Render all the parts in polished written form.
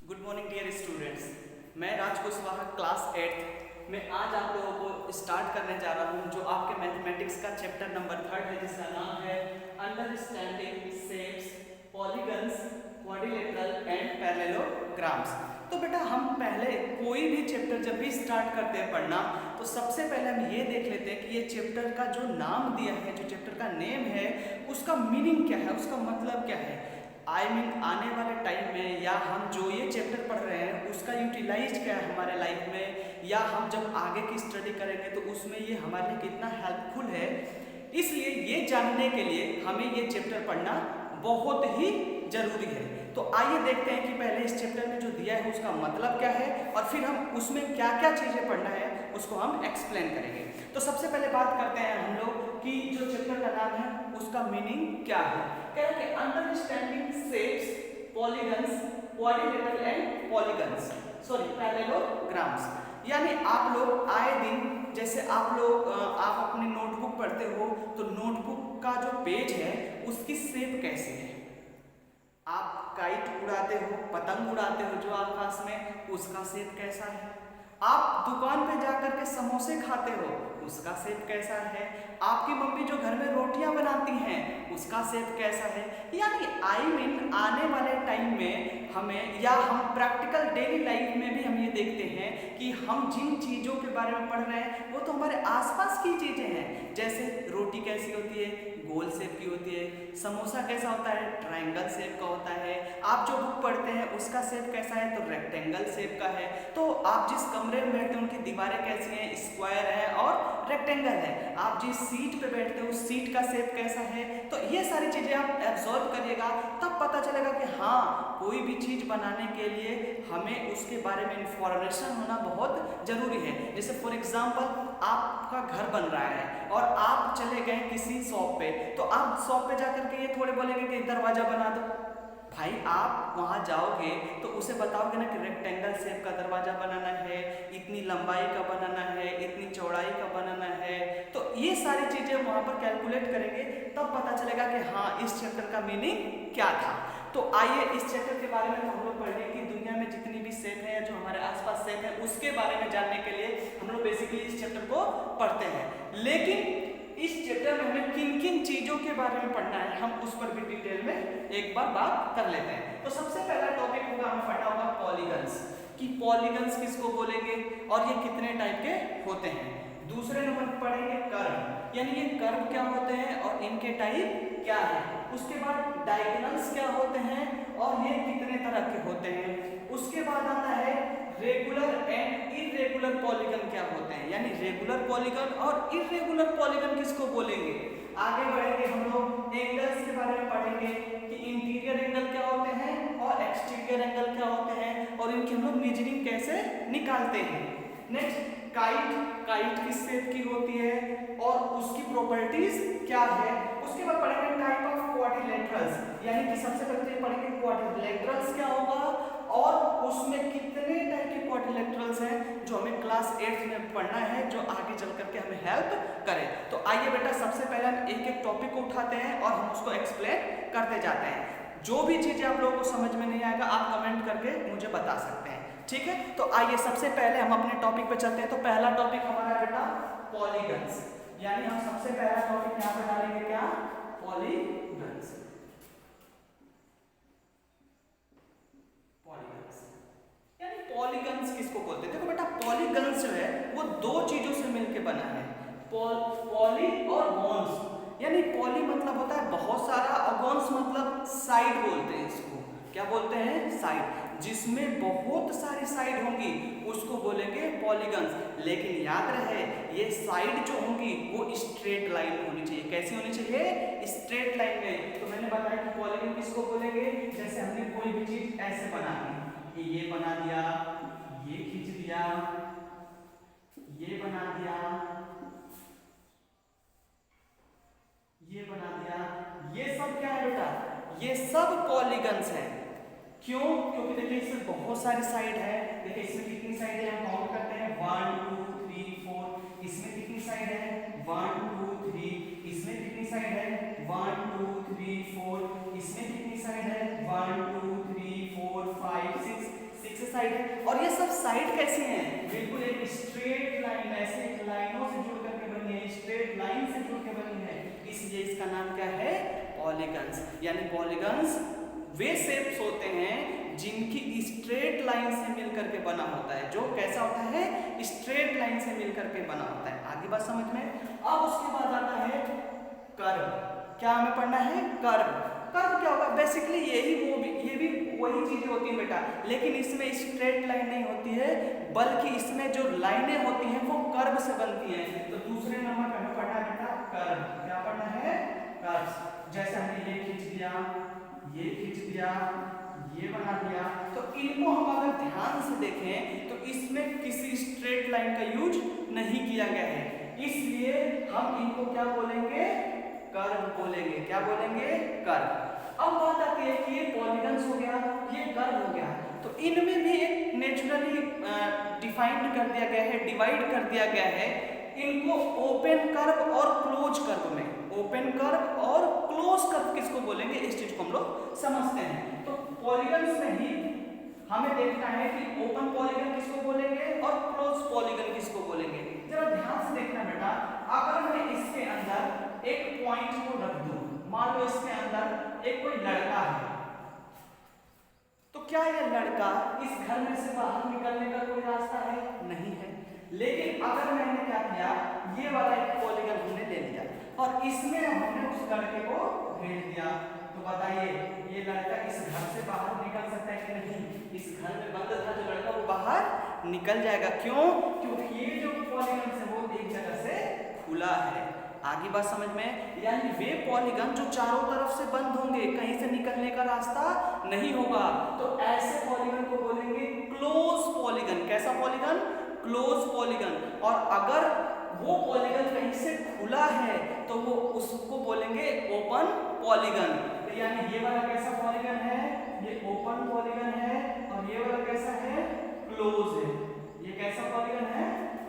Good morning dear students. मैं राज Kushwaha class 8th में आज आप लोगों को स्टार्ट करने जा रहा हूं जो आपके मैथमेटिक्स का चैप्टर नंबर 3 है जिसका नाम है understanding shapes, polygons, quadrilateral and parallelograms. तो बेटा हम पहले कोई भी चैप्टर जब भी स्टार्ट करते हैं पढ़ना तो सबसे पहले हम ये देख लेते हैं कि ये चैप्टर का जो नाम दिया है, जो चैप्टर का नेम है, उसका मीनिंग क्या है, उसका मतलब क्या है। आने वाले टाइम में या हम जो ये चैप्टर पढ़ रहे हैं उसका यूटिलाइज क्या है हमारे लाइफ में, या हम जब आगे की स्टडी करेंगे तो उसमें ये हमारे लिए कितना हेल्पफुल है। इसलिए ये जानने के लिए हमें ये चैप्टर पढ़ना बहुत ही जरूरी है। तो आइए देखते हैं कि पहले इस चैप्टर में जो दिया है उसका मतलब क्या है और फिर हम उसमें क्या क्या चीज़ें पढ़ना है उसको हम एक्सप्लेन करेंगे। तो सबसे पहले बात करते हैं हम लोग कि जो चैप्टर का नाम है उसका मीनिंग क्या है। कह रहे हैं understanding shapes, polygons, quadrilateral and polygons parallelograms. यानी आप लोग आए दिन जैसे आप अपनी नोटबुक पढ़ते हो तो नोटबुक का जो पेज है उसकी शेप कैसी है। आप काइट उड़ाते हो, पतंग उड़ाते हो जो आकाश में, उसका शेप कैसा है। आप दुकान पे जाकर के समोसे खाते हो, उसका शेप कैसा है। आपकी मम्मी जो घर में रोटियां बनाती हैं उसका शेप कैसा है। यानी आने वाले टाइम में हमें या हम प्रैक्टिकल डेली लाइफ में भी हम ये देखते हैं कि हम जिन चीज़ों के बारे में पढ़ रहे हैं वो तो हमारे आसपास की चीज़ें हैं। जैसे रोटी कैसी होती है, गोल शेप की होती है। समोसा कैसा होता है, ट्रायंगल शेप का होता है। आप जो बुक पढ़ते हैं उसका शेप कैसा है, तो रेक्टेंगल शेप का है। तो आप जिस कमरे में बैठते हैं उनकी दीवारें कैसी हैं, स्क्वायर है और रेक्टेंगल है। आप जिस सीट पे बैठते हो उस सीट का शेप कैसा है। तो ये सारी चीज़ें आप एब्जॉर्व करिएगा, तब पता चलेगा कि हाँ कोई भी चीज़ बनाने के लिए हमें उसके बारे में इंफॉर्मेशन होना बहुत ज़रूरी है। जैसे फॉर एग्जाम्पल आपका घर बन रहा है और आप चले गए किसी शॉप पे, तो आप शॉप पे जाकर के ये थोड़े बोलेंगे कि दरवाजा बना दो। भाई आप वहाँ जाओगे तो उसे बताओगे ना कि रेक्टेंगल शेप का दरवाजा बनाना है, इतनी लंबाई का बनाना है, इतनी चौड़ाई का बनाना है। तो ये सारी चीज़ें वहाँ पर कैलकुलेट करेंगे तब पता चलेगा कि हाँ इस चैप्टर का मीनिंग क्या था। तो आइए इस चैप्टर के बारे में हम लोग पढ़ेंगे कि दुनिया में जितनी भी शेप है जो हमारे आसपास शेप है उसके बारे में जानने के लिए हम लोग बेसिकली इस चैप्टर को पढ़ते हैं। लेकिन इस चैप्टर में हमें किन किन चीजों के बारे में पढ़ना है हम उस पर भी डिटेल में एक बार बात कर लेते हैं। तो सबसे पहला टॉपिक होगा, हमें पढ़ना होगा पॉलीगन्स, कि पॉलीगन्स किसको बोलेंगे और ये कितने टाइप के होते हैं। दूसरे नंबर पर पढ़ेंगे कर्व, यानी ये कर्व क्या होते हैं और इनके टाइप क्या है। उसके बाद डायगोनल्स क्या होते हैं और ये कितने तरह के होते हैं। उसके बाद आता है रेगुलर एंड इरेगुलर पॉलीगन क्या होते हैं, यानी रेगुलर पॉलीगन और इरेगुलर पॉलीगन किसको बोलेंगे। आगे बढ़ेंगे हम लोग एंगल्स के बारे में पढ़ेंगे कि इंटीरियर एंगल क्या होते हैं और एक्सटीरियर एंगल क्या होते हैं और इनकी हम लोग मेजरिंग कैसे निकालते हैं। नेक्स्ट काइट किस शेप की होती है और उसकी प्रॉपर्टीज क्या है। उसके बाद पढ़ेंगे टाइप ऑफ क्वाड्रिलेटरल्स, यानी कि सबसे पहले पढ़ेंगे क्वाड्रिलेटरल्स क्या होगा और उसमें कितने टाइप के क्वाड्रिलेटरल्स हैं जो हमें क्लास 8th में पढ़ना है, जो आगे चल करके हमें हेल्प करे। तो आइए बेटा सबसे पहले हम एक एक टॉपिक को उठाते हैं और हम उसको एक्सप्लेन करते जाते हैं। जो भी चीजें आप लोगों को समझ में नहीं आएगा आप कमेंट करके मुझे बता सकते हैं, ठीक है। तो आइए सबसे पहले हम अपने टॉपिक पे चलते हैं। तो पहला टॉपिक हमारा बेटा पॉलीगन्स, यानी हम सबसे पहला टॉपिक यहाँ पे डालेंगे क्या, पॉलीगन्स। यानी पॉलीगन्स किसको बोलते हैं। देखो बेटा पॉलीगन्स जो है वो दो चीजों से मिलकर बना है, पॉली और गॉन्स। यानी पॉली मतलब होता है बहुत सारा और गॉन्स मतलब साइड बोलते हैं इसको, क्या बोलते हैं, साइड। जिसमें बहुत सारी साइड होंगी उसको बोलेंगे पॉलीगन्स। लेकिन याद रहे ये साइड जो होंगी वो स्ट्रेट लाइन में होनी चाहिए। कैसी होनी चाहिए, स्ट्रेट लाइन में। तो मैंने बताया कि पॉलीगन किसको बोलेंगे, जैसे हमने कोई भी चीज ऐसे बना दी, ये बना दिया, ये खींच दिया, ये बना दिया, ये बना दिया, ये सब क्या है बेटा, ये सब पॉलीगन्स हैं। क्यों, क्योंकि देखिए इसमें बहुत सारी साइड है। देखिए इसमें कितनी साइड है हम काउंट करते हैं 1 2 3 4। इसमें कितनी साइड है 1 2 3। इसमें कितनी साइड है 1 2 3 4। इसमें कितनी साइड है 1 2 3 4 5 6 से साइड है। और ये सब साइड कैसी हैं? बिल्कुल एक स्ट्रेट लाइन, ऐसे लाइनों से जुड़ करके बनी है, स्ट्रेट लाइन से जुड़ के बनी है, इसलिए इसका नाम क्या है? पॉलीगन्स। यानी पॉलीगन्स वे शेप्स होते हैं जिनकी स्ट्रेट लाइन से मिलकर के बना होता है। जो कैसा होता है? स्ट्रेट लाइन से मिलकर के बना होता है। आगे बात समझ में। अब उसके बाद आता है कर्व। क्या हमें पढ़ना है? कर्व। कर्व क्या होगा? बेसिकली ये भी वही चीजें होती हैं बेटा, लेकिन इसमें स्ट्रेट लाइन नहीं होती है, बल्कि इसमें जो लाइनें होती हैं वो कर्व से बनती हैं। तो दूसरे नंबर पे हमें पढ़ना है बेटा कर्व। क्या पढ़ना है? कर्व। जैसे हमने ये खींच दिया, ये खींच दिया, ये बना दिया, तो इनको हम अगर ध्यान से देखें तो इसमें किसी स्ट्रेट लाइन का यूज नहीं किया गया है, इसलिए हम इनको क्या बोलेंगे? कर्व बोलेंगे। क्या बोलेंगे? कर्व। अब बात आती है कि ये पॉलीगन्स हो गया, ये कर्व हो गया, तो इनमें भी एक नेचुरली डिफाइंड कर दिया गया है, डिवाइड कर दिया गया है इनको ओपन कर्व और क्लोज कर्व में। ओपन कर्व और क्लोज कर्व किसको बोलेंगे, इस चीज को हम लोग समझते हैं। तो पॉलीगन्स में ही हमें देखना है कि ओपन पॉलीगन किसको बोलेंगे और क्लोज पॉलीगन किसको बोलेंगे। जरा ध्यान से देखना बेटा, अगर मैं इसके अंदर एक पॉइंट को रख दूं, मान लो इसके अंदर एक कोई लड़का है, तो क्या यह लड़का इस घर में से बाहर निकलने का कोई रास्ता है? नहीं है। लेकिन अगर मैंने क्या किया, ये वाला एक पॉलीगन हमने ले लिया और इसमें हमने उस लड़के को भेज दिया, तो बताइए ये लड़का इस घर से बाहर निकल सकता है कि नहीं? इस घर में बंद था जो लड़का, वो बाहर निकल जाएगा। क्यों? क्योंकि ये जो पॉलीगन है वो एक जगह से खुला है। आगे बात समझ में। यानी वे पॉलीगन जो चारों तरफ से बंद होंगे, कहीं से निकलने का रास्ता नहीं होगा, तो ऐसे पॉलीगन को बोलेंगे क्लोज पॉलीगन। कैसा पॉलीगन? Close polygon. और अगर वो पॉलीगन कहीं से खुला है तो वो उसको बोलेंगे ओपन पॉलीगन। यानी ये वाला कैसा पॉलीगन है? ये ओपन पॉलीगन है, और ये वाला कैसा है? क्लोज है। ये कैसा पॉलीगन है?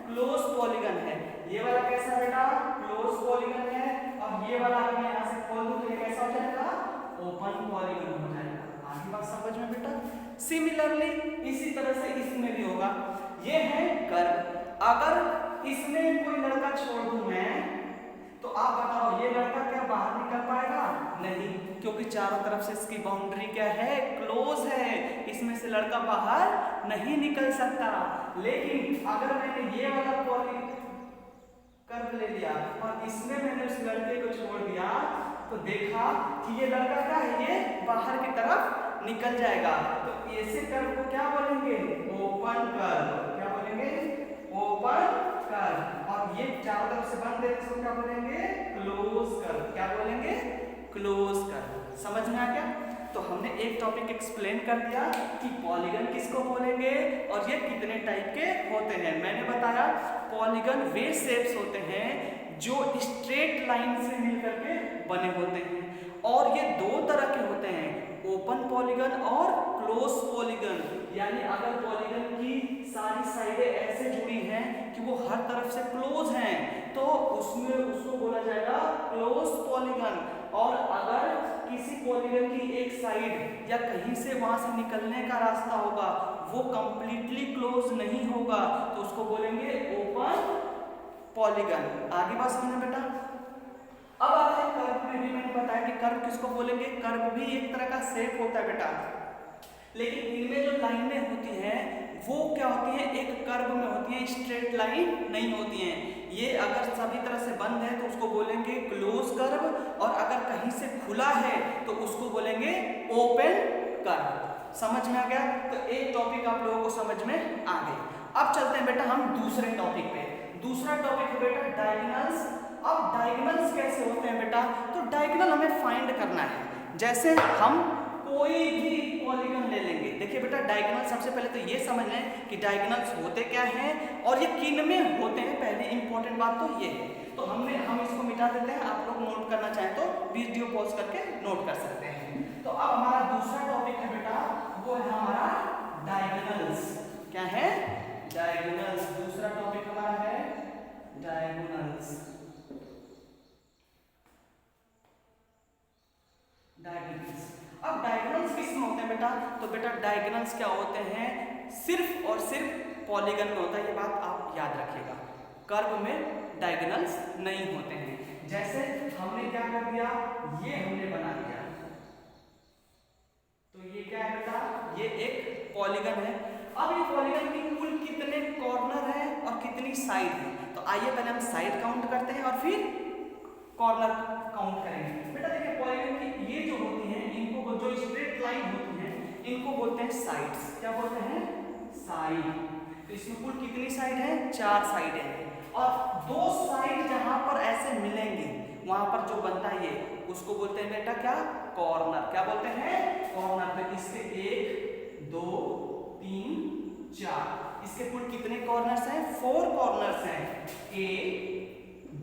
क्लोज पॉलीगन है। ये वाला कैसा बेटा? क्लोज पॉलीगन है, और ये वाला अगर मैं यहाँ से खोल दूं तो ये कैसा हो जाएगा? ओपन पॉलीगन हो जाएगा। आगे बात समझ में बेटा। सिमिलरली इसी तरह से इसमें भी होगा। ये है कर्व। अगर इसमें कोई लड़का छोड़ दूं मैं, तो आप बताओ ये लड़का क्या बाहर निकल पाएगा? नहीं, क्योंकि चारों तरफ से इसकी बाउंड्री क्या है? क्लोज है, इसमें से लड़का बाहर नहीं निकल सकता। लेकिन अगर मैंने ये वाला कर्व ले लिया और इसमें मैंने उस लड़के को छोड़ दिया, तो देखा कि ये लड़का क्या है? ये बाहर की तरफ निकल जाएगा। तो ऐसे कर्व को क्या बोलेंगे? Open curve. क्या बोलेंगे? Open curve. और ये चारों तरफ से बंद है, इसको क्या बोलेंगे? Close curve. क्या बोलेंगे? Close curve. समझ में आ गया? तो हमने एक टॉपिक एक्सप्लेन कर दिया कि पॉलीगन किसको बोलेंगे और ये कितने टाइप के होते हैं। मैंने बताया पॉलीगन वे शेप्स होते हैं जो स्ट्रेट लाइन से मिलकर के बने होते हैं, और ये दो तरह के होते हैं, ओपन पॉलीगन और क्लोज पॉलीगन। यानी अगर पॉलीगन की सारी साइडें ऐसे जुड़ी हैं कि वो हर तरफ से क्लोज हैं, तो उसमें उसको बोला जाएगा क्लोज पॉलीगन। और अगर किसी पॉलीगन की एक साइड या कहीं से वहां से निकलने का रास्ता होगा, वो कंप्लीटली क्लोज नहीं होगा, तो उसको बोलेंगे ओपन पॉलीगन। आगे बात समझना बेटा। अब आते हैं कर्व में भी मैंने बताया कि कर्व किसको बोलेंगे। कर्व भी एक तरह का शेप होता है बेटा, लेकिन इनमें जो लाइनें होती हैं वो क्या होती हैं? एक कर्व में होती हैं, स्ट्रेट लाइन नहीं होती हैं। ये अगर सभी तरह से बंद है तो उसको बोलेंगे क्लोज कर्व, और अगर कहीं से खुला है तो उसको बोलेंगे ओपन कर्व। समझ में आ गया? तो एक टॉपिक आप लोगों को समझ में आ गई। अब चलते हैं बेटा हम दूसरे टॉपिक पे। दूसरा टॉपिक है बेटा डायगोनल्स। अब डायगोनल्स कैसे होते हैं बेटा? तो डायगोनल हमें फाइंड करना है। जैसे हम कोई भी पॉलीगन ले लेंगे। देखिए बेटा डायगोनल, सबसे पहले तो ये समझ लें कि डायगोनल्स होते क्या हैं और ये किन में होते हैं। पहले इंपॉर्टेंट बात तो ये है। तो हम इसको मिटा देते हैं, आप लोग नोट करना चाहें तो वीडियो पॉज करके नोट कर सकते हैं। तो अब हमारा दूसरा टॉपिक है बेटा, वो है हमारा डायगोनल्स। क्या है? डायगोनल्स। दूसरा टॉपिक हमारा है डायगोनल्स। डायगोनल्स। अब डायगोनल्स किस में होते हैं बेटा? तो बेटा डायगोनल्स क्या होते हैं, सिर्फ और सिर्फ पॉलीगन में होता है, ये बात आप याद रखिएगा। कर्व में डायगोनल्स नहीं होते हैं। जैसे हमने क्या कर दिया, ये हमने बना दिया, तो ये क्या है बेटा, ये एक पॉलीगन है। अब ये पॉलीगन की कुल कितने कॉर्नर हैं और कितनी साइड है, तो आइए पहले हम साइड काउंट करते हैं और फिर कॉर्नर काउंट करेंगे। बेटा देखिए, पॉलीगन की ये जो होती हैं, इनको जो स्ट्रेट लाइन होती हैं, इनको बोलते हैं साइड्स। क्या बोलते हैं, साइड। तो इसमें कुल कितनी साइड है, 4 साइड है, और 2 साइड जहां पर ऐसे मिलेंगे वहां पर जो बनता है ये, उसको बोलते हैं बेटा क्या, कॉर्नर। क्या बोलते हैं, कॉर्नर। तो इसके 1 2 3 4, इसके कुल कितने कॉर्नर्स हैं, 4 कॉर्नर्स हैं, A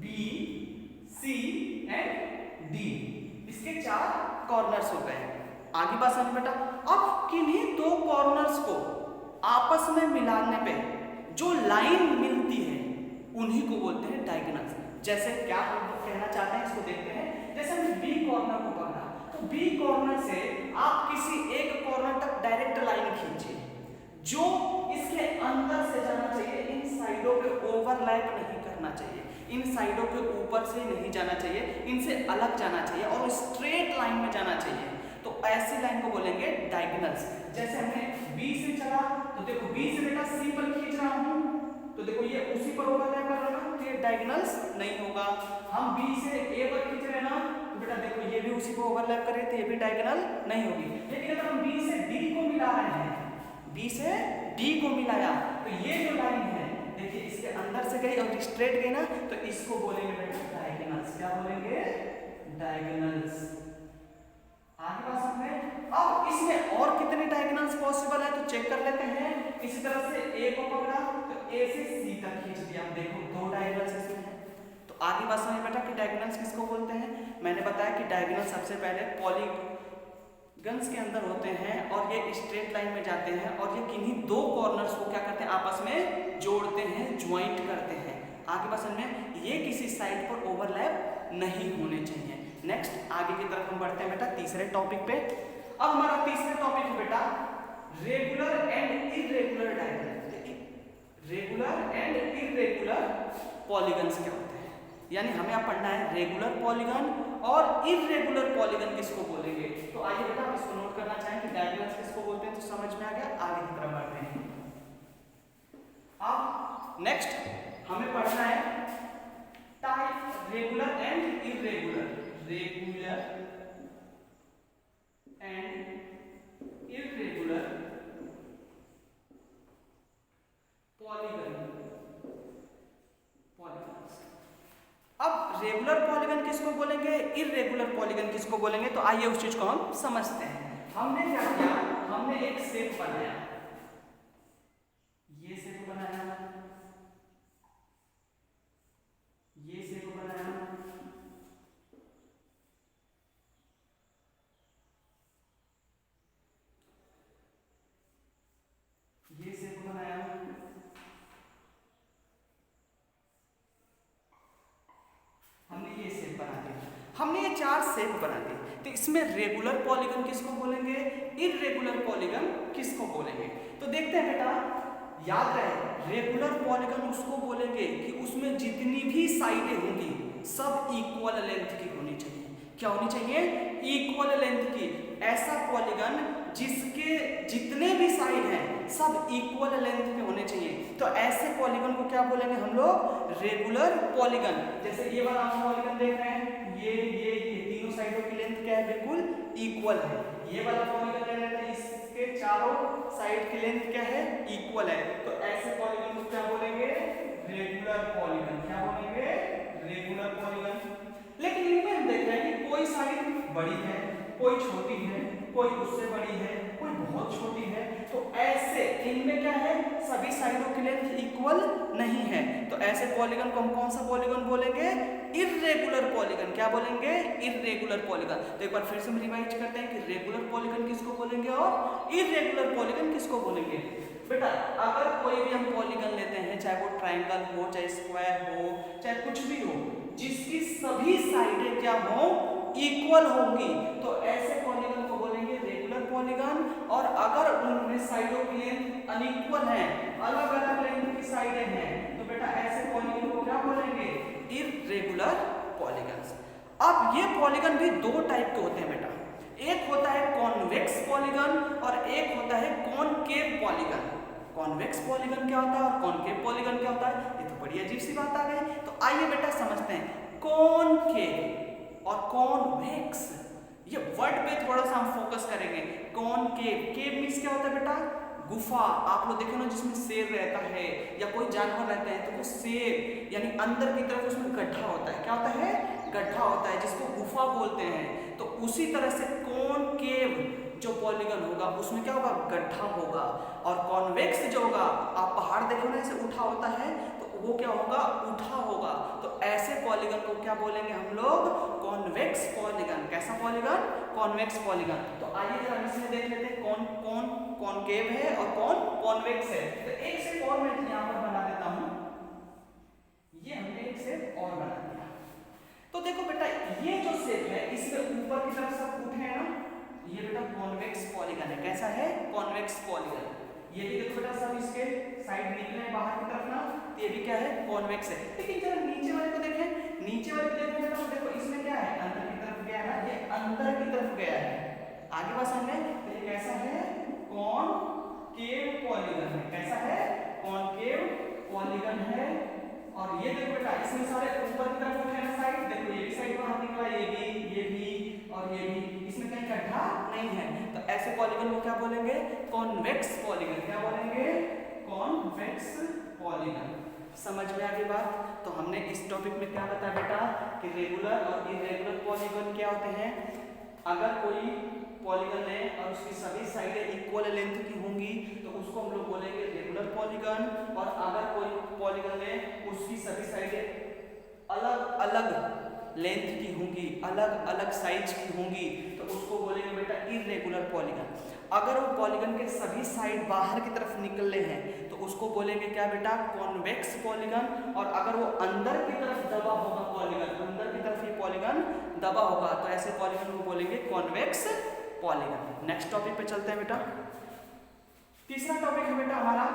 B C and D. इसके 4 कॉर्नर्स हो गए। आगे बात समझ बेटा। अब किन्हीं 2 कॉर्नर्स को आपस में मिलाने पे जो लाइन मिलती है उन्हीं को बोलते हैं डायगोनल्स। जैसे क्या कहना चाहते हैं, इसको देखते हैं। जैसे हमने बी कॉर्नर को पकड़ा, तो बी कॉर्नर से आप किसी एक कॉर्नर तक डायरेक्ट लाइन खींचिए, जो इसके अंदर से जाना चाहिए, इन साइडों पे ओवरलैप नहीं करना चाहिए, इन साइडों के ऊपर से नहीं जाना चाहिए, इनसे अलग जाना चाहिए और स्ट्रेट लाइन में जाना चाहिए। तो ऐसी लाइन को बोलेंगे डायगोनल्स। जैसे हमने बी से चला, तो देखो बी से बेटा सी पर खींच रहा हूं, तो देखो ये उसी पर ओवरलैप कर रहा है, तो ये डायगोनल्स नहीं होगा। हम बी से ए पर खींच रहे हैं ना, तो बेटा देखो ये भी उसी को ओवरलैप कर रही है, तो ये भी डायगोनल नहीं होगी। लेकिन अगर हम बी से डी को मिला रहे हैं, बी से डी को मिलाया, तो ये जो लाइन है देखिए इसके अंदर से गई और स्ट्रेट गई ना, तो इसको बोलेंगे बेटा डायगोनल्स। क्या बोलेंगे, डायगोनल्स। आगे बात समझ में। अब इसमें और कितने डायगोनल्स पॉसिबल है तो चेक कर लेते हैं। इसी तरह से ए को पकड़ा, तो ए से सी तक खींच दिया, देखो 2 डायगोनल्स इसमें है। तो आगे बात समझ बेटा कि डायगोनल्स किसको बोलते हैं। मैंने बताया कि डायगोनल सबसे पहले पॉलीगन्स के अंदर होते हैं और ये स्ट्रेट लाइन में जाते हैं, और ये किन्हीं 2 कॉर्नर्स को क्या करते हैं, आपस में जोड़ते हैं, ज्वाइंट करते हैं। आगे बात समझ में, ये किसी साइड पर ओवरलैप नहीं होने चाहिए। नेक्स्ट आगे की तरफ हम बढ़ते हैं बेटा तीसरे टॉपिक पे। अब हमारा तीसरा टॉपिक है बेटा regular and irregular diagonal. Regular and irregular polygons क्या होते हैं, यानी हमें अब पढ़ना है रेगुलर पॉलीगन और इर्रेगुलर पॉलीगन किसको बोलेंगे। तो आइए बेटा आप इसको नोट करना चाहें कि डायगोनल्स किसको बोलते हैं, तो समझ में आ गया। आगे की तरफ बढ़ते हैं। अब नेक्स्ट हमें पढ़ना है type regular and irregular. Regular and irregular polygon. अब रेगुलर पॉलीगन किसको बोलेंगे, इर्रेगुलर पॉलीगन किसको बोलेंगे, तो आइए उस चीज को हम समझते हैं। हमने क्या किया, हमने एक शेप बनाया, ये शेप बनाया, ये शेप बनाया, ये शेप बनाया, हमने ये शेप बना दिया। हमने ये 4 शेप बना दिए, तो इसमें रेगुलर पॉलीगन किसको बोलेंगे, इर्रेगुलर पॉलीगन किसको बोलेंगे। तो देखते हैं बेटा, याद रहे रेगुलर पॉलीगन उसको बोलेंगे कि उसमें जितनी भी साइडें होंगी सब इक्वल लेंथ की होनी चाहिए। क्या होनी चाहिए, इक्वल लेंथ की। ऐसा पॉलीगन जिसके जितने भी साइड हैं सब इक्वल लेंथ के होने चाहिए, तो ऐसे पॉलीगन को क्या बोलेंगे हम लोग, रेगुलर पॉलीगन। जैसे ये वाला हम पॉलीगन देख रहे हैं, ये तीनों साइडों की लेंथ क्या है, बिल्कुल इक्वल है। ये वाला पॉलीगन ले रहे हैं, इसके चारों साइड की लेंथ क्या है, इक्वल है, तो ऐसे पॉलीगन को क्या बोलेंगे, रेगुलर पॉलीगन। क्या बोलेंगे, रेगुलर पॉलीगन। लेकिन इनमें हम देख रहे हैं कि कोई साइड बड़ी है, कोई छोटी है, कोई उससे बड़ी है, कोई बहुत छोटी है, तो ऐसे इनमें क्या है, सभी साइडों की लेंथ इक्वल नहीं है, तो ऐसे पॉलीगन को हम कौन सा पॉलीगन बोलेंगे, इर्रेगुलर पॉलीगन। क्या बोलेंगे, इर्रेगुलर पॉलीगन। तो एक बार फिर से हम रिवाइज करते हैं कि रेगुलर पॉलीगन किसको बोलेंगे और इर्रेगुलर पॉलीगन किसको बोलेंगे। बेटा अगर कोई भी हम पॉलीगन लेते हैं, चाहे वो ट्रायंगल हो, चाहे स्क्वायर हो, चाहे कुछ भी हो, जिसकी सभी साइडें क्या हो, इक्वल होंगी, तो ऐसे पॉलीगन को बोलेंगे रेगुलर पॉलीगन, और अगर उनमें साइडों की लेंथ अनइक्वल है, अलग अलग लेंथ की साइडें हैं, तो बेटा ऐसे पॉलीगन को क्या बोलेंगे? Irregular polygons. अब ये पॉलीगन भी दो टाइप के होते हैं बेटा, एक होता है कॉन्वेक्स पॉलीगन और एक होता है कॉनकेव पॉलीगन। कॉन्वेक्स पॉलीगन क्या होता है और कॉनकेव पॉलीगन क्या होता है? ये तो बड़ी अजीब सी बात आ गई। तो आइए बेटा समझते हैं कॉनकेव और कॉन्वेक्स, ये वर्ड पे थोड़ा सा हम फोकस करेंगे। कॉनकेव, केव मींस क्या होता है बेटा? गुफा। आप लोग देखे ना जिसमें शेर रहता है या कोई जानवर रहता है, तो वो शेर यानी अंदर की तरफ उसमें गड्ढा होता है। क्या होता है? गड्ढा होता है, जिसको गुफा बोलते हैं। तो उसी तरह से कॉनकेव जो पॉलीगन होगा उसमें क्या होगा? गड्ढा होगा। और कॉन्वेक्स जो होगा, आप पहाड़ देखो ना ऐसे उठा होता है, तो वो क्या होगा? उठा होगा। तो ऐसे पॉलीगन को क्या बोलेंगे हम लोग? Convex polygon. कैसा पॉलीगन? Convex polygon. तो आइए जरा इसमें देख लेते हैं कौन कौन कॉनकेव है और कौन कॉन्वेक्स है। तो एक से और मैं यहां पर बना देता हूं, ये हमने एक से और बना दिया। तो देखो बेटा, ये जो शेप है इसमें ऊपर की तरफ सब उठे हैं ना, ये बेटा कॉन्वेक्स पॉलीगन है। कैसा है? Convex polygon. ये भी देखो बेटा सब इसके साइड निकले बाहर की तरफ ना, तो ये भी क्या है? कॉन्वेक्स है। लेकिन जरा नीचे वाले को देखें, नीचे वाले को देखें बेटा, तो देखो इसमें क्या है? अंदर की तरफ गया है ना, ये अंदर की तरफ गया है। आगे बात समझे? तो ये कैसा है? कॉनकेव पॉलीगन है। कैसा है? कॉनकेव पॉलीगन है। और ये देखो बेटा, इसमें सारे ऊपर की तरफ उठे हैं साइड, देखो ये भी साइड बाहर निकला, ये भी और ये भी, इसमें कहीं गड्ढा नहीं है। तो ऐसे पॉलीगन को क्या बोलेंगे? Convex polygon. क्या बोलेंगे? Convex polygon. समझ में आ गई बात? तो हमने इस टॉपिक में क्या बताया बेटा कि रेगुलर और इरेगुलर पॉलीगन क्या होते हैं। अगर कोई पॉलीगन है और उसकी सभी साइडें इक्वल लेंथ की होंगी तो उसको हम लोग बोलेंगे रेगुलर पॉलीगन। और अगर कोई पॉलीगन है उसकी सभी साइडें अलग अलग लेंथ की होंगी, अलग अलग साइज की होंगी, तो उसको बोलेंगे बेटा इरेगुलर पॉलीगन। अगर वो पॉलीगन के सभी साइड बाहर की तरफ निकले हैं तो उसको बोलेंगे क्या बेटा? Convex polygon. और अगर वो अंदर की तरफ दबा होगा पॉलीगन, अंदर की तरफ ये पॉलीगन दबा होगा, तो ऐसे पॉलीगन को बोलेंगे कॉन्वेक्स पॉलीगन। नेक्स्ट टॉपिक पे चलते हैं बेटा। तीसरा टॉपिक है बेटा हमारा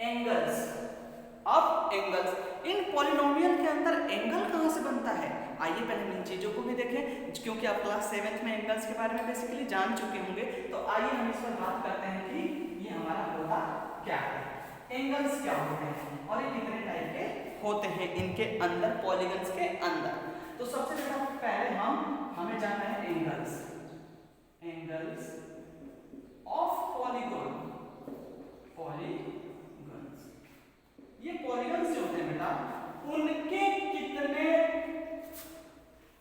एंगल्स। अब एंगल्स, इन पॉलिनोमियल के अंदर एंगल कहां से बनता है? आइए पहले इन चीजों को भी देखें, क्योंकि आप क्लास 7th में एंगल्स के बारे में बेसिकली जान चुके होंगे। तो आइए हम इस पर बात करते हैं कि ये हमारा होता क्या है, एंगल्स क्या होते हैं और ये कितने टाइप के होते हैं इनके अंदर, पॉलीगन्स के अंदर। तो सबसे पहले हमें जानना है angles. Angles of polygon. Polygons, ये पॉलीगन्स जो होते हैं बेटा, उनके कितने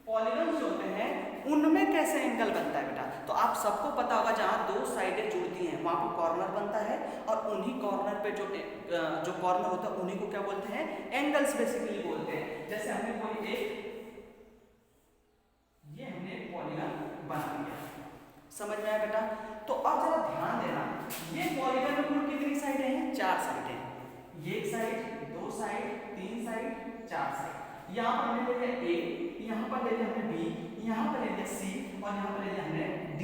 पॉलीगन्स जो होते हैं उनमें कैसे एंगल बनता है बेटा? तो आप सबको पता होगा जहां दो साइडें जुड़ती हैं वहां पर कॉर्नर बनता है, और उन्हीं कॉर्नर पे जो कॉर्नर होता है उन्हीं को क्या बोलते हैं? एंगल्स बेसिकली बोलते हैं। जैसे हमने कोई हमने एक पॉलीगन बना दिया, समझ में आया बेटा? तो अब जरा ध्यान देना, ये पॉलीगन में कुल कितनी साइडें हैं? 4 साइडें। ये एक साइड, 2 साइड, 3 साइड, 4 साइड। यहाँ पर ले लिया A, यहाँ पर ले लिया हमने B, यहाँ पर ले लिया C और यहाँ पर ले लिया हमने D।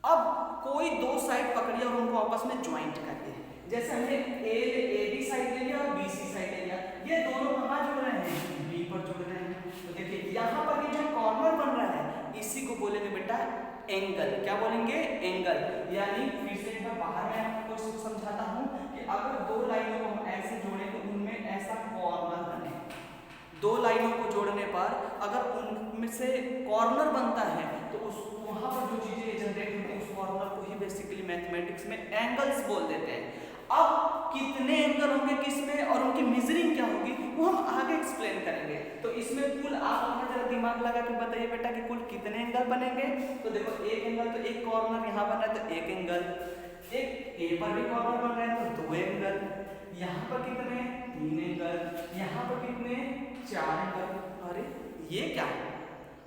अब कोई 2 साइड पकड़िए और उनको आपस में ज्वाइंट कर दिए। जैसे हमने AB साइड ले लिया और BC साइड ले लिया, ये दोनों कहाँ जुड़ रहे हैं? B पर जुड़ रहे हैं। तो देखिए यहाँ पर ये जो कॉर्नर बन रहा है इसी को बोलेंगे बेटा एंगल। क्या बोलेंगे? एंगल। यानी फिर से एक बार बाहर में आपको समझाता हूं कि अगर 2 लाइनों को हम ऐसे जोड़ें तो उनमें ऐसा कॉर्नर बने। 2 लाइनों को जोड़ने पर अगर उनमें से कॉर्नर बनता है तो उस वहां पर जो चीजें जनरेट होती हैं उस कॉर्नर को ही बेसिकली मैथमेटिक्स में एंगल्स बोल देते हैं। अब कितने एंगल होंगे किसमें और उनकी मेजरिंग क्या होगी वो हम आगे एक्सप्लेन करेंगे। तो इसमें कुल आप अपना जरा दिमाग लगा के बताइए बेटा कि कुल कितने एंगल बनेंगे। तो देखो एक एंगल, तो एक कॉर्नर यहाँ बन रहा है तो एक एंगल, एक ए पर भी कॉर्नर बन रहा है तो 2 एंगल, यहाँ पर कितने? 3 एंगल, यहाँ पर कितने? 4 एंगल। अरे ये क्या है?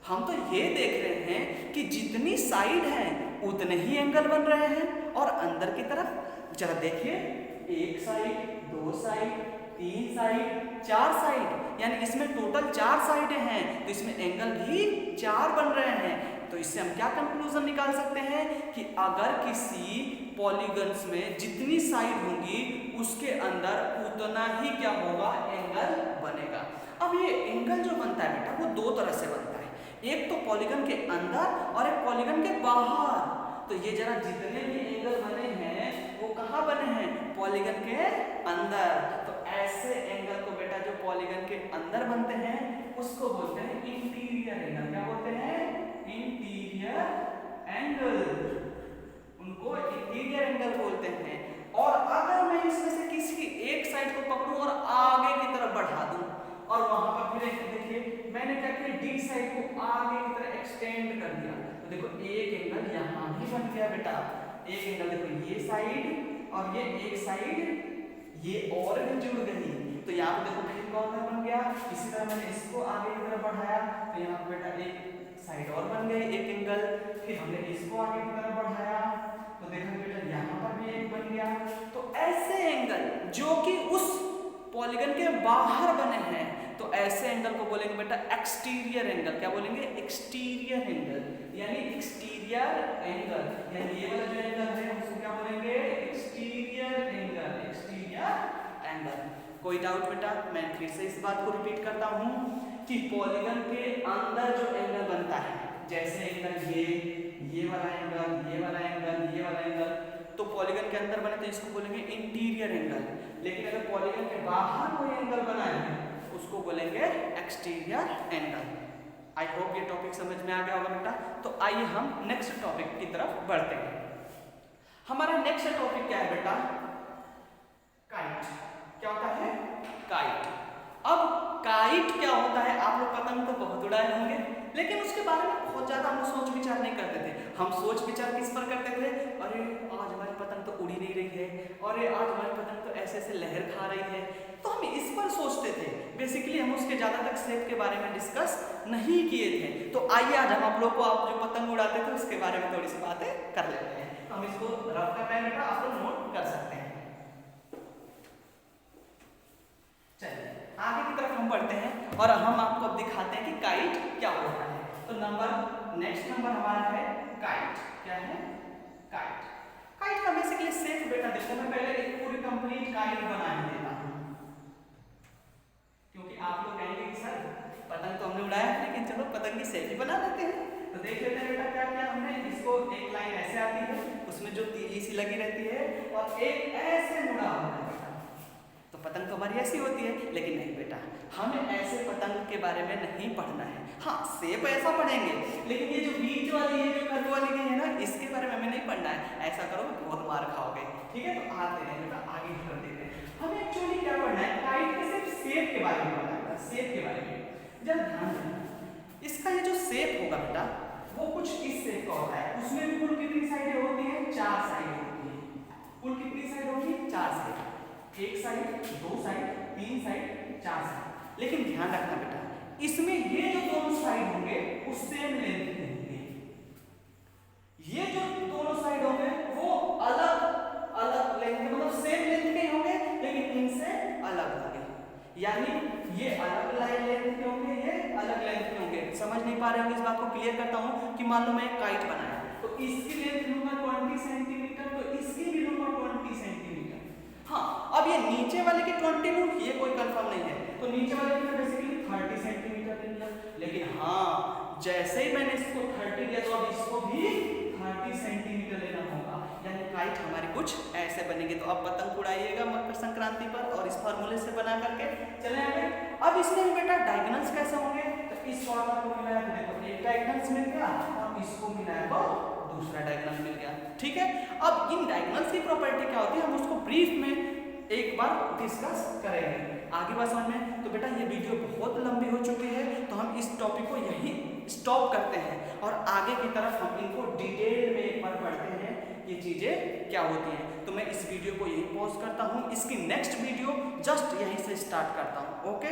हम तो ये देख रहे हैं कि जितनी साइड है उतने ही एंगल बन रहे हैं, और अंदर की तरफ जरा देखिए, 1 साइड, 2 साइड, 3 साइड, 4 साइड, यानी इसमें टोटल 4 साइडें हैं तो इसमें एंगल भी 4 बन रहे हैं। तो इससे हम क्या कंक्लूजन निकाल सकते हैं कि अगर किसी पॉलीगन्स में जितनी साइड होंगी उसके अंदर उतना ही क्या होगा, एंगल बनेगा। अब ये एंगल जो बनता है बेटा वो दो तरह से बनता है, एक तो पॉलीगन के अंदर और एक पॉलीगन के बाहर। तो ये जरा जितने भी एंगल बने हैं वो कहाँ बने हैं, पॉलीगन के अंदर। तो ऐसे एंगल को बेटा जो पॉलीगन के अंदर बनते हैं उसको बोलते हैं इंटीरियर एंगल। क्या बोलते हैं, इंटीरियर एंगल, उनको इंटीरियर एंगल बोलते हैं। और अगर मैं इसमें से किसी एक साइड को पकड़ूं और आगे की तरफ बढ़ा दूं और वहां पर फिर देखिए मैंने क्या किया, डी साइड को आगे की तरफ एक्सटेंड कर दिया, तो देखो एक एंगल यहां भी बन गया बेटा। एक एंगल देखो ये साइड और ये एक साइड ये और भी जुड़ गई। तो यहाँ पे देखो एक कॉर्नर बन गया, इसी तरह मैंने इसको आगे की तरफ बढ़ाया तो यहाँ पे बेटा एक साइड और बन गई एक एंगल। फिर हमने इसको आगे की तरफ बढ़ाया तो देखो बेटा यहाँ पर भी एक बन गया। तो ऐसे एंगल जो कि उस पॉलीगन के बाहर बने हैं तो ऐसे एंगल को बोलेंगे बेटा एक्सटीरियर एंगल। क्या बोलेंगे, एक्सटीरियर एंगल, यानी एक्सटीरियर एंगल, यानी ये वाला जो एंगल है उसको क्या बोलेंगे, एक्सटीरियर एंगल, एक्सटीरियर एंगल। कोई डाउट बेटा? मैं फिर से इस बात को रिपीट करता हूं कि पॉलीगन के अंदर जो एंगल बनता है, जैसे एंगल ये वाला एंगल, ये वाला एंगल, ये वाला एंगल, तो पॉलीगन के अंदर बने तो इसको बोलेंगे इंटीरियर एंगल। लेकिन अगर पॉलीगन के बाहर कोई एंगल बना है उसको बोलेंगे एक्सटीरियर एंगल। आई होप ये टॉपिक समझ में आ गया होगा बेटा। तो आइए हम नेक्स्ट टॉपिक की तरफ बढ़ते हैं। हमारा नेक्स्ट टॉपिक क्या है बेटा, काइट। क्या होता है, काइट। अब काइट क्या होता है, आप लोग पतंग तो बहुत उड़ाए होंगे लेकिन उसके बारे में बहुत ज्यादा हम सोच विचार नहीं करते थे। हम सोच विचार किस पर करते थे, अरे आज हमारी पतंग तो उड़ी नहीं रही है, अरे आज हमारी पतंग तो ऐसे ऐसे लहर खा रही है, तो हम इस पर सोचते थे। बेसिकली हम उसके ज्यादा तक शेप के बारे में डिस्कस नहीं किए थे। तो आइए आज हम आप लोग को, आप जो पतंग उड़ाते थे उसके बारे में थोड़ी सी बातें कर लेते हैं। तो हम इसको रफ कर रहे हैं बेटा, आप लोग नोट कर सकते हैं। चलिए आगे की तरफ हम बढ़ते हैं और हम आपको अब दिखाते हैं कि काइट क्या होता है। तो नेक्स्ट नंबर हमारा है काइट। क्या है, काइट। काइट का बेसिकली शेप बेटा देखो, मैं पहले एक पूरी कंप्लीट काइट बना ही देता हूं क्योंकि आप लोग कहेंगे कि सर पतंग तो हमने उड़ाया लेकिन चलो पतंग की शेप ही बना देते हैं। तो देख लेते हैं बेटा क्या किया हमने। इसको एक लाइन ऐसे आती है, उसमें जो तीली सी लगी रहती है और एक ऐसे मुड़ा होता है बेटा, तो पतंग तो हमारी ऐसी होती है। लेकिन नहीं बेटा, हमें ऐसे पतंग के बारे में नहीं पढ़ना है। हाँ शेप ऐसा पढ़ेंगे लेकिन ये जो बीच वाली, ये जो कर्व वाली है ना, इसके बारे में हमें नहीं पढ़ना है। ऐसा करोगे बहुत मार खाओगे। ठीक है, तो आते हैं बेटा, आगे कर देते हैं। हमें एक्चुअली क्या पढ़ना है, काइट के सिर्फ शेप के बारे में पढ़ना है, शेप के बारे में। जब ध्यान देना, इसका ये जो शेप होगा बेटा वो कुछ इस शेप का होता है। उसमें भी कुल कितनी साइडें होती हैं, 4 साइडें होती हैं। कुल कितनी साइड होगी, 4 साइड। एक साइड, 2 साइड, 3 साइड, 4 साइड। लेकिन ध्यान रखना बेटा, इसमें ये जो दोनों साइड होंगे वो सेम लेंथ के होंगे। ये जो दोनों साइड होंगे वो अलग अलग लेंथ के, मतलब सेम लेंथ के होंगे लेकिन इनसे अलग होंगे। यानी ये अलग लेंथ के होंगे, ये अलग लेंथ के होंगे। समझ नहीं पा रहे होंगे, इस बात को क्लियर करता हूं कि मान लो मैं एक काइट बनाया तो इसकी लेंथ लूंगा 20 सेंटीमीटर, तो इसकी भी लूंगा 20 सेंटीमीटर। हाँ, अब ये नीचे वाले की 20 लूं, ये कोई कंफर्म नहीं है, तो नीचे वाले की बेसिकली 30 सेंटीमीटर ले लिया। लेकिन हाँ, जैसे ही मैंने इसको 30 लिया तो अब इसको भी 30 सेंटीमीटर लेना होगा। यानी काइट हमारी कुछ ऐसे बनेगी। तो अब पतंग उड़ाइएगा मकर संक्रांति पर और इस फार्मूले से बना करके चले आगे। अब इसमें बेटा डायगोनल्स कैसे होंगे, तो इस कॉर्नर को मिलाया तो देखो एक डायगोनल्स मिल गया और इसको मिलाया तो दूसरा डायगोनल मिल गया। ठीक है, अब इन डायगोनल्स की प्रॉपर्टी क्या होती है हम उसको ब्रीफ में एक बार डिस्कस करेंगे। आगे बात समझ में। तो बेटा ये वीडियो बहुत लंबी हो चुकी है तो हम इस टॉपिक को यहीं स्टॉप करते हैं और आगे की तरफ हम इनको डिटेल में एक बार पढ़ते हैं ये चीजें क्या होती हैं। तो मैं इस वीडियो को यहीं पॉज करता हूँ, इसकी नेक्स्ट वीडियो जस्ट यहीं से स्टार्ट करता हूँ। ओके।